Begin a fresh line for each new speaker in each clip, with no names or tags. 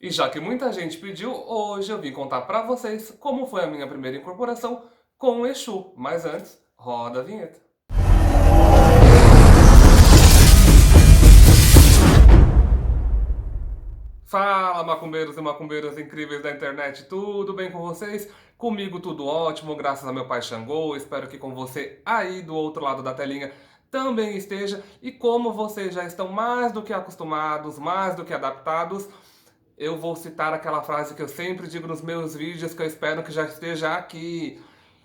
E já que muita gente pediu, hoje eu vim contar pra vocês como foi a minha primeira incorporação com o Exu. Mas antes, roda a vinheta. Fala, macumbeiros e macumbeiras incríveis da internet, tudo bem com vocês? Comigo tudo ótimo, graças a meu pai Xangô. Espero que com você aí do outro lado da telinha também esteja. E como vocês já estão mais do que acostumados, mais do que adaptados, eu vou citar aquela frase que eu sempre digo nos meus vídeos, que eu espero que já esteja aqui,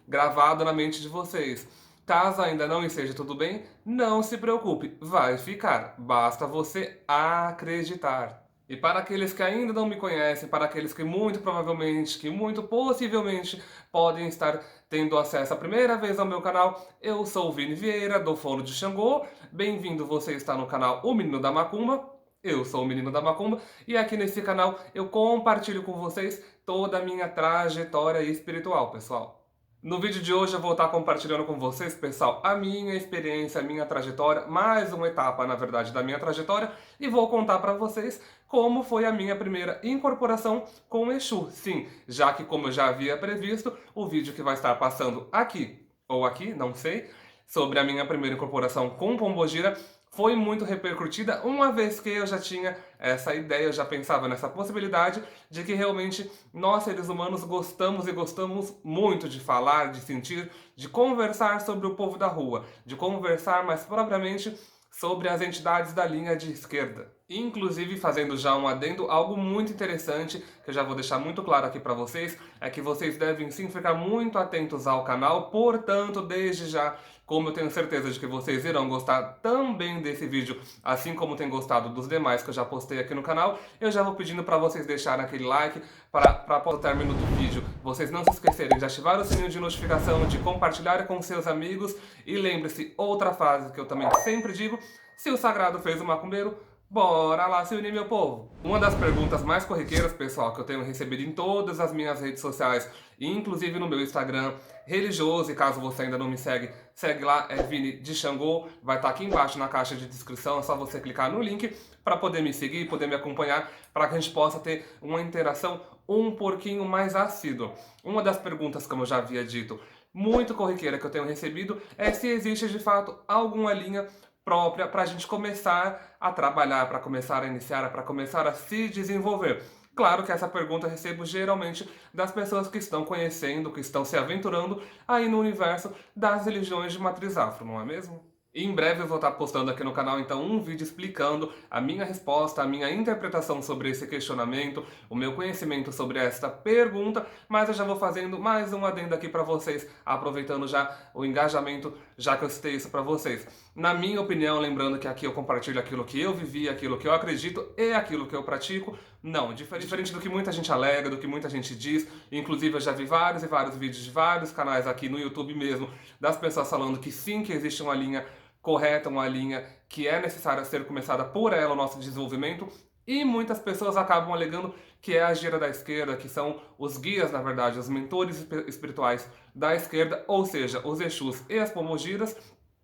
gravado na mente de vocês. Caso ainda não esteja tudo bem, não se preocupe, vai ficar. Basta você acreditar. E para aqueles que ainda não me conhecem, para aqueles que muito provavelmente, que muito possivelmente podem estar tendo acesso a primeira vez ao meu canal, eu sou o Vini Vieira, do Fono de Xangô. Bem-vindo, você está no canal O Menino da Macumba. Eu sou o Menino da Macumba e aqui nesse canal eu compartilho com vocês toda a minha trajetória espiritual, pessoal. No vídeo de hoje eu vou estar compartilhando com vocês, pessoal, a minha experiência, a minha trajetória, mais uma etapa, na verdade, da minha trajetória, e vou contar para vocês como foi a minha primeira incorporação com o Exu. Sim, já que, como eu já havia previsto, o vídeo que vai estar passando aqui, ou aqui, não sei, sobre a minha primeira incorporação com Pombogira, foi muito repercutida, uma vez que eu já tinha essa ideia, eu já pensava nessa possibilidade de que realmente nós, seres humanos, gostamos e gostamos muito de falar, de sentir, de conversar sobre o povo da rua, de conversar mais propriamente sobre as entidades da linha de esquerda. Inclusive, fazendo já um adendo, algo muito interessante, que eu já vou deixar muito claro aqui para vocês, é que vocês devem sim ficar muito atentos ao canal, portanto, desde já, como eu tenho certeza de que vocês irão gostar também desse vídeo, assim como tem gostado dos demais que eu já postei aqui no canal, eu já vou pedindo para vocês deixarem aquele like para após o término do vídeo vocês não se esquecerem de ativar o sininho de notificação, de compartilhar com seus amigos e lembre-se, outra frase que eu também sempre digo, se o sagrado fez o macumbeiro, bora lá se unir, meu povo! Uma das perguntas mais corriqueiras, pessoal, que eu tenho recebido em todas as minhas redes sociais, inclusive no meu Instagram religioso, e caso você ainda não me segue, segue lá, é Vini de Xangô, vai estar aqui embaixo na caixa de descrição, é só você clicar no link para poder me seguir, poder me acompanhar, para que a gente possa ter uma interação um pouquinho mais assídua. Uma das perguntas, como eu já havia dito, muito corriqueira que eu tenho recebido é se existe de fato alguma linha própria para a gente começar a trabalhar, para começar a iniciar, para começar a se desenvolver. Claro que essa pergunta eu recebo geralmente das pessoas que estão conhecendo, que estão se aventurando aí no universo das religiões de matriz afro, não é mesmo? E em breve eu vou estar postando aqui no canal então um vídeo explicando a minha resposta, a minha interpretação sobre esse questionamento, o meu conhecimento sobre esta pergunta, mas eu já vou fazendo mais um adendo aqui para vocês, aproveitando já o engajamento, já que eu citei isso para vocês. Na minha opinião, lembrando que aqui eu compartilho aquilo que eu vivi, aquilo que eu acredito e aquilo que eu pratico, não, diferente do que muita gente alega, do que muita gente diz, inclusive eu já vi vários e vários vídeos de vários canais aqui no YouTube mesmo, das pessoas falando que sim, que existe uma linha correta, uma linha que é necessária ser começada por ela, o nosso desenvolvimento, e muitas pessoas acabam alegando que é a gira da esquerda, que são os guias, na verdade, os mentores espirituais da esquerda, ou seja, os Exus e as Pomogiras,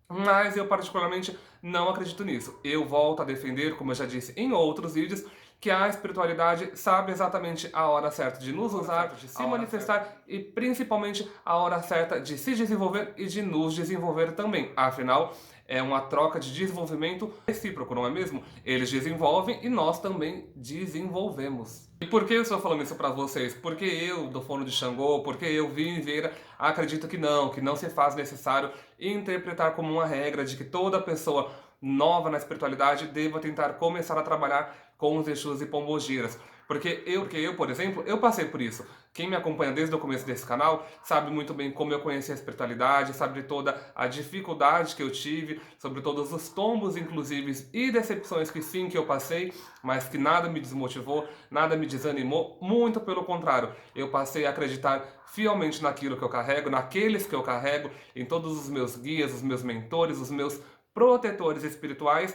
mas eu particularmente não acredito nisso. Eu volto a defender, como eu já disse em outros vídeos, que a espiritualidade sabe exatamente a hora certa de nos usar, de se manifestar e principalmente a hora certa de se desenvolver e de nos desenvolver também. Afinal, é uma troca de desenvolvimento recíproco, não é mesmo? Eles desenvolvem e nós também desenvolvemos. E por que eu estou falando isso para vocês? Porque eu, do Fono de Xangô, porque eu, Vini Vieira, acredito que não se faz necessário interpretar como uma regra de que toda pessoa nova na espiritualidade deva tentar começar a trabalhar com os Exus e Pombogiras. Porque eu, por exemplo, eu passei por isso. Quem me acompanha desde o começo desse canal sabe muito bem como eu conheci a espiritualidade, sabe de toda a dificuldade que eu tive, sobre todos os tombos, inclusive, e decepções que sim, que eu passei, mas que nada me desmotivou, nada me desanimou, muito pelo contrário. Eu passei a acreditar fielmente naquilo que eu carrego, naqueles que eu carrego, em todos os meus guias, os meus mentores, os meus protetores espirituais.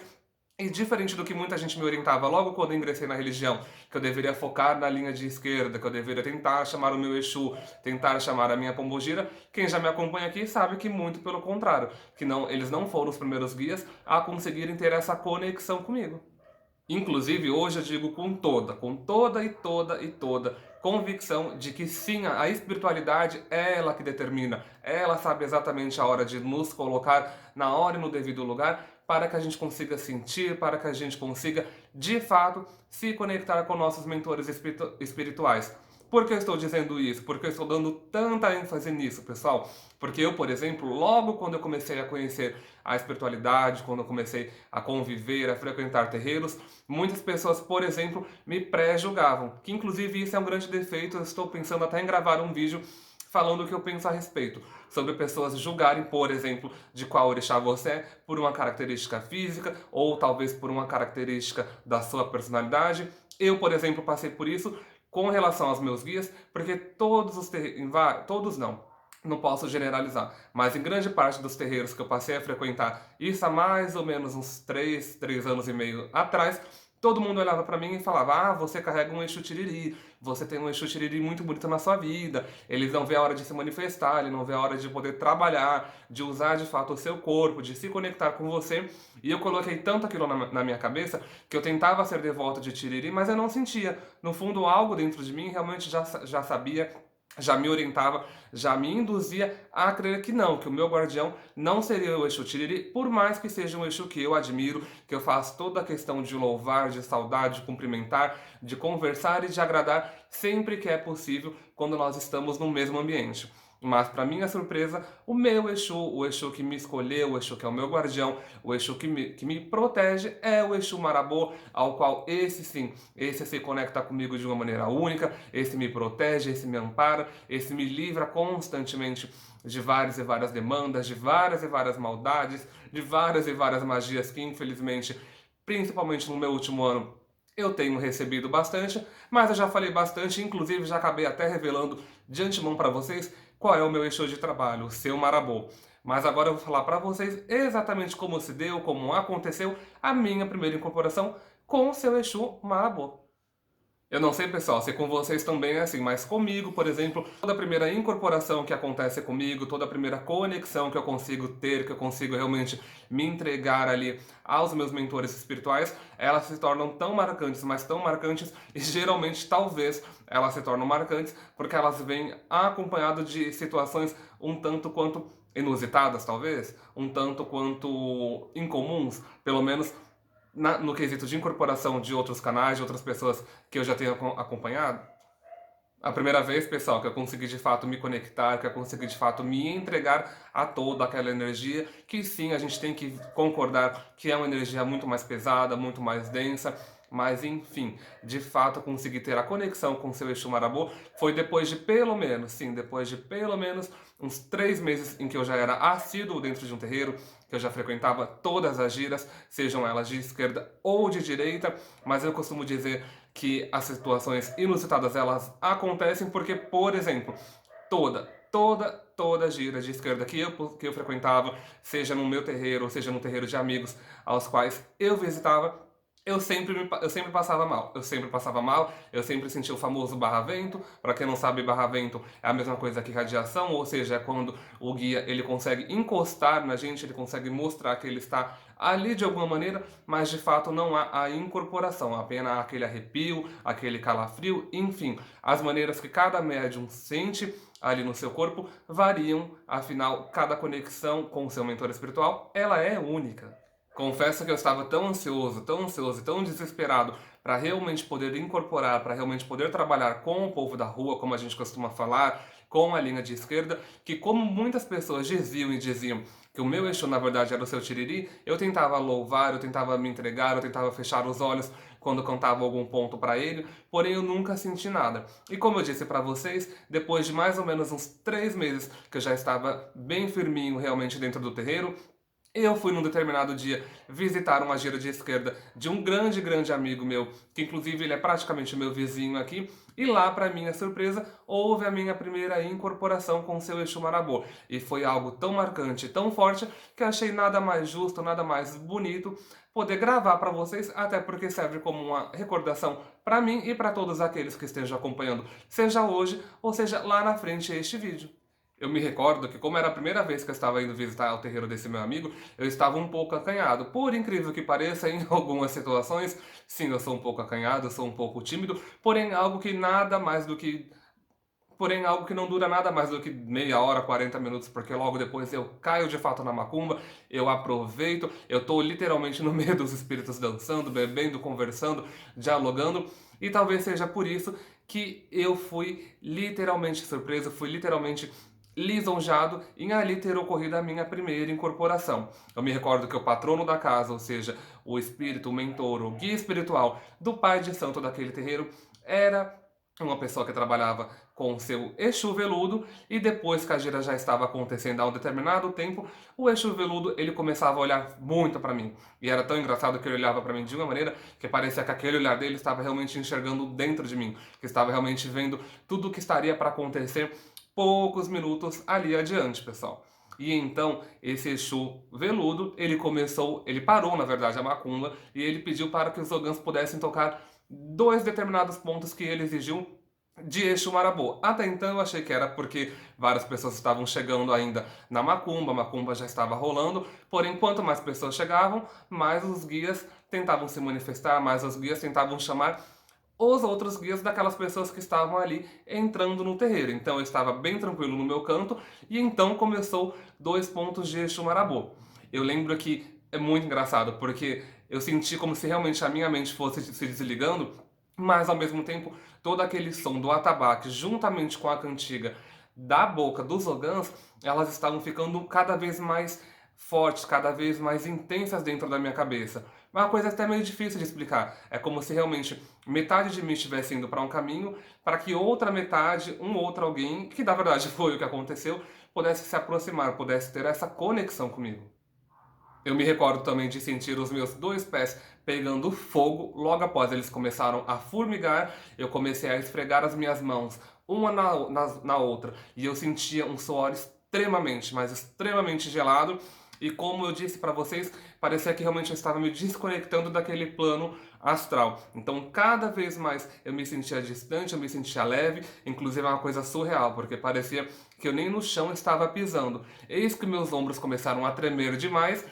E diferente do que muita gente me orientava logo quando eu ingressei na religião, que eu deveria focar na linha de esquerda, que eu deveria tentar chamar o meu Exu, tentar chamar a minha Pombogira, quem já me acompanha aqui sabe que muito pelo contrário, que não, eles não foram os primeiros guias a conseguirem ter essa conexão comigo. Inclusive, hoje eu digo com toda convicção de que sim, a espiritualidade é ela que determina, ela sabe exatamente a hora de nos colocar na hora e no devido lugar para que a gente consiga sentir, para que a gente consiga, de fato, se conectar com nossos mentores espirituais. Por que eu estou dizendo isso? Porque eu estou dando tanta ênfase nisso, pessoal. Porque eu, por exemplo, logo quando eu comecei a conhecer a espiritualidade, quando eu comecei a conviver, a frequentar terreiros, muitas pessoas, por exemplo, me pré-julgavam. Que inclusive isso é um grande defeito. Eu estou pensando até em gravar um vídeo falando o que eu penso a respeito. Sobre pessoas julgarem, por exemplo, de qual orixá você é, por uma característica física, ou talvez por uma característica da sua personalidade. Eu, por exemplo, passei por isso com relação aos meus guias, porque todos não posso generalizar, mas em grande parte dos terreiros que eu passei a frequentar, isso há mais ou menos uns 3 anos e meio atrás, todo mundo olhava pra mim e falava: ah, você carrega um Exu Tiriri, você tem um Exu Tiriri muito bonito na sua vida, eles não vê a hora de se manifestar, ele não vê a hora de poder trabalhar, de usar de fato o seu corpo, de se conectar com você. E eu coloquei tanto aquilo na minha cabeça que eu tentava ser devoto de Tiriri, mas eu não sentia. No fundo, algo dentro de mim realmente já sabia, já me orientava, já me induzia a crer que não, que o meu guardião não seria o Exu Tiriri, por mais que seja um Exu que eu admiro, que eu faço toda a questão de louvar, de saudar, de cumprimentar, de conversar e de agradar sempre que é possível quando nós estamos no mesmo ambiente. Mas, para minha surpresa, o meu Exu, o Exu que me escolheu, o Exu que é o meu guardião, o Exu que me protege, é o Exu Marabô, ao qual esse sim, esse se conecta comigo de uma maneira única, esse me protege, esse me ampara, esse me livra constantemente de várias e várias demandas, de várias e várias maldades, de várias e várias magias que, infelizmente, principalmente no meu último ano, eu tenho recebido bastante, mas eu já falei bastante, inclusive já acabei até revelando de antemão para vocês qual é o meu Exu de trabalho, o seu Marabô. Mas agora eu vou falar para vocês exatamente como se deu, como aconteceu a minha primeira incorporação com o seu Exu Marabô. Eu não sei, pessoal, se com vocês também é assim, mas comigo, por exemplo, toda a primeira incorporação que acontece comigo, toda a primeira conexão que eu consigo ter, que eu consigo realmente me entregar ali aos meus mentores espirituais, elas se tornam tão marcantes, mas tão marcantes, e geralmente, talvez, elas se tornam marcantes porque elas vêm acompanhado de situações um tanto quanto inusitadas, talvez, um tanto quanto incomuns, pelo menos no quesito de incorporação de outros canais, de outras pessoas que eu já tenho acompanhado. A primeira vez, pessoal, que eu consegui de fato me conectar, que eu consegui de fato me entregar a toda aquela energia, que sim, a gente tem que concordar que é uma energia muito mais pesada, muito mais densa, mas enfim, de fato eu consegui ter a conexão com o seu Exu Marabô, foi depois de pelo menos, sim, depois de pelo menos uns 3 meses em que eu já era assíduo dentro de um terreiro, que eu já frequentava todas as giras, sejam elas de esquerda ou de direita, mas eu costumo dizer que as situações inusitadas elas acontecem porque, por exemplo, toda gira de esquerda que eu frequentava, seja no meu terreiro, ou seja no terreiro de amigos aos quais eu visitava, eu sempre passava mal. Eu sempre passava mal, eu sempre sentia o famoso barra-vento. Para quem não sabe, barra-vento é a mesma coisa que radiação, ou seja, é quando o guia ele consegue encostar na gente, ele consegue mostrar que ele está ali de alguma maneira, mas de fato não há a incorporação, apenas aquele arrepio, aquele calafrio, enfim, as maneiras que cada médium sente ali no seu corpo variam, afinal, cada conexão com o seu mentor espiritual, ela é única. Confesso que eu estava tão ansioso e tão desesperado para realmente poder incorporar, para realmente poder trabalhar com o povo da rua, como a gente costuma falar, com a linha de esquerda, que como muitas pessoas diziam que o meu Exu na verdade era o seu Tiriri, eu tentava louvar, eu tentava me entregar, eu tentava fechar os olhos quando cantava algum ponto para ele, porém eu nunca senti nada. E como eu disse para vocês, depois de mais ou menos uns 3 meses que eu já estava bem firminho realmente dentro do terreiro, eu fui num determinado dia visitar uma gira de esquerda de um grande, grande amigo meu, que inclusive ele é praticamente meu vizinho aqui, e lá, para minha surpresa, houve a minha primeira incorporação com o seu Exu Marabô. E foi algo tão marcante, tão forte, que achei nada mais justo, nada mais bonito poder gravar para vocês, até porque serve como uma recordação para mim e para todos aqueles que estejam acompanhando, seja hoje ou seja lá na frente este vídeo. Eu me recordo que, como era a primeira vez que eu estava indo visitar o terreiro desse meu amigo, eu estava um pouco acanhado. Por incrível que pareça, em algumas situações, sim, eu sou um pouco acanhado, eu sou um pouco tímido, porém algo que nada mais do que porém algo que não dura nada mais do que meia hora, 40 minutos, porque logo depois eu caio de fato na macumba, eu aproveito, eu tô literalmente no meio dos espíritos dançando, bebendo, conversando, dialogando, e talvez seja por isso que eu fui literalmente surpreso, fui literalmente lisonjado em ali ter ocorrido a minha primeira incorporação. Eu me recordo que o patrono da casa, ou seja, o espírito, o mentor, o guia espiritual do pai de santo daquele terreiro, era uma pessoa que trabalhava com o seu Exu veludo, e depois que a gira já estava acontecendo há um determinado tempo, o Exu veludo ele começava a olhar muito para mim. E era tão engraçado que ele olhava para mim de uma maneira que parecia que aquele olhar dele estava realmente enxergando dentro de mim, que estava realmente vendo tudo o que estaria para acontecer poucos minutos ali adiante, pessoal. E então, esse Exu veludo, ele parou, na verdade, a macumba, e ele pediu para que os ogãs pudessem tocar dois determinados pontos que ele exigiu de Exu Marabô. Até então eu achei que era porque várias pessoas estavam chegando ainda na macumba, a macumba já estava rolando, porém quanto mais pessoas chegavam, mais os guias tentavam se manifestar, mais os guias tentavam chamar os outros guias daquelas pessoas que estavam ali entrando no terreiro. Então eu estava bem tranquilo no meu canto, e então começou dois pontos de Exu Marabô. Eu lembro que é muito engraçado, porque eu senti como se realmente a minha mente fosse se desligando, mas ao mesmo tempo todo aquele som do atabaque, juntamente com a cantiga da boca dos ogãs, elas estavam ficando cada vez mais fortes, cada vez mais intensas dentro da minha cabeça. Uma coisa até meio difícil de explicar. É como se realmente metade de mim estivesse indo para um caminho, para que outra metade, um outro alguém, que na verdade foi o que aconteceu, pudesse se aproximar, pudesse ter essa conexão comigo. Eu me recordo também de sentir os meus dois pés pegando fogo. Logo após eles começaram a formigar, eu comecei a esfregar as minhas mãos uma na outra, e eu sentia um suor extremamente, mas extremamente gelado. E como eu disse para vocês, parecia que realmente eu estava me desconectando daquele plano astral. Então, cada vez mais eu me sentia distante, eu me sentia leve, inclusive é uma coisa surreal, porque parecia que eu nem no chão estava pisando. Eis que meus ombros começaram a tremer demais.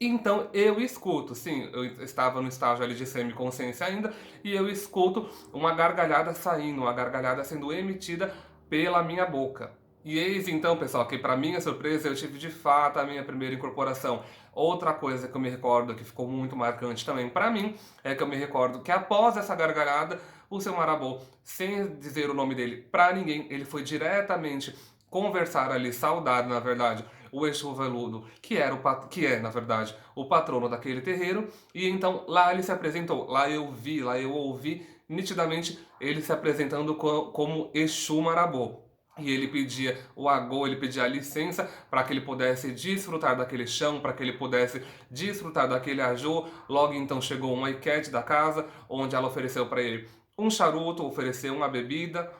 Então eu escuto, sim, eu estava no estágio ali de semiconsciência ainda, e eu escuto uma gargalhada saindo, uma gargalhada sendo emitida pela minha boca. E eis então, pessoal, que para minha surpresa eu tive de fato a minha primeira incorporação. Outra coisa que eu me recordo que ficou muito marcante também para mim é que eu me recordo que após essa gargalhada, o seu Marabô, sem dizer o nome dele para ninguém, ele foi diretamente conversar ali, saudar, na verdade, o Exu Veludo, que é, na verdade, o patrono daquele terreiro, e então lá ele se apresentou, lá eu ouvi nitidamente ele se apresentando como Exu Marabô. E ele pedia o agô, ele pedia a licença para que ele pudesse desfrutar daquele chão, para que ele pudesse desfrutar daquele ajô. Logo então chegou uma iquete da casa, onde ela ofereceu para ele um charuto, ofereceu uma bebida,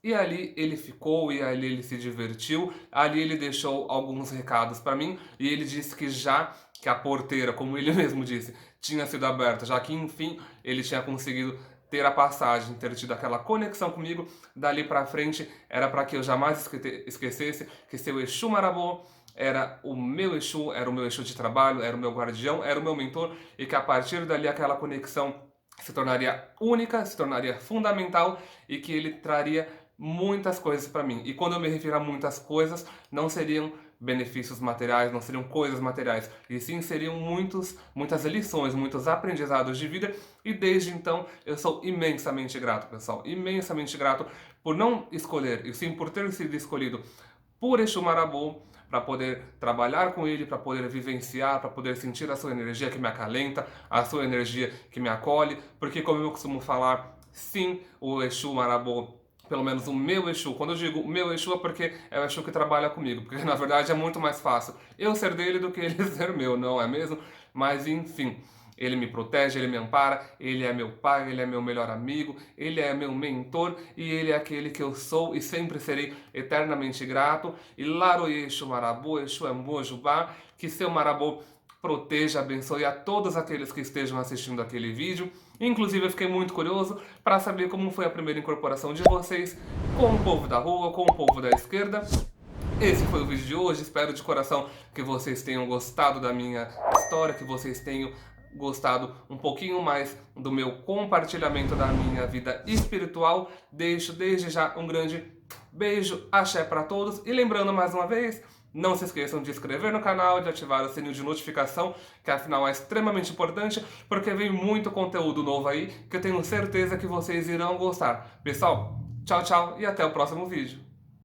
e ali ele ficou, e ali ele se divertiu, ali ele deixou alguns recados para mim, e ele disse que já que a porteira, como ele mesmo disse, tinha sido aberta, já que enfim ele tinha conseguido ter a passagem, ter tido aquela conexão comigo, dali para frente era para que eu jamais esquecesse que seu Exu Marabô era o meu Exu de trabalho, era o meu guardião, era o meu mentor, e que a partir dali aquela conexão se tornaria única, se tornaria fundamental, e que ele traria muitas coisas para mim. E quando eu me refiro a muitas coisas, não seriam benefícios materiais, não seriam coisas materiais, e sim seriam muitas lições, muitos aprendizados de vida. E desde então eu sou imensamente grato, pessoal, imensamente grato por não escolher, e sim por ter sido escolhido por Exu Marabô, para poder trabalhar com ele, para poder vivenciar, para poder sentir a sua energia que me acalenta, a sua energia que me acolhe, porque como eu costumo falar, sim, o Exu Marabô, pelo menos o meu Exu, quando eu digo o meu Exu é porque é o Exu que trabalha comigo, porque na verdade é muito mais fácil eu ser dele do que ele ser meu, não é mesmo? Mas enfim, ele me protege, ele me ampara, ele é meu pai, ele é meu melhor amigo, ele é meu mentor, e ele é aquele que eu sou e sempre serei eternamente grato. E Laroye Exu Marabô, Exu Embojubá, que seu Marabô proteja, abençoe a todos aqueles que estejam assistindo aquele vídeo. Inclusive eu fiquei muito curioso para saber como foi a primeira incorporação de vocês com o povo da rua, com o povo da esquerda. Esse foi o vídeo de hoje, espero de coração que vocês tenham gostado da minha história, que vocês tenham gostado um pouquinho mais do meu compartilhamento da minha vida espiritual. Deixo desde já um grande beijo, axé para todos e lembrando mais uma vez, não se esqueçam de se inscrever no canal, de ativar o sininho de notificação, que afinal é extremamente importante, porque vem muito conteúdo novo aí, que eu tenho certeza que vocês irão gostar. Pessoal, tchau, tchau e até o próximo vídeo.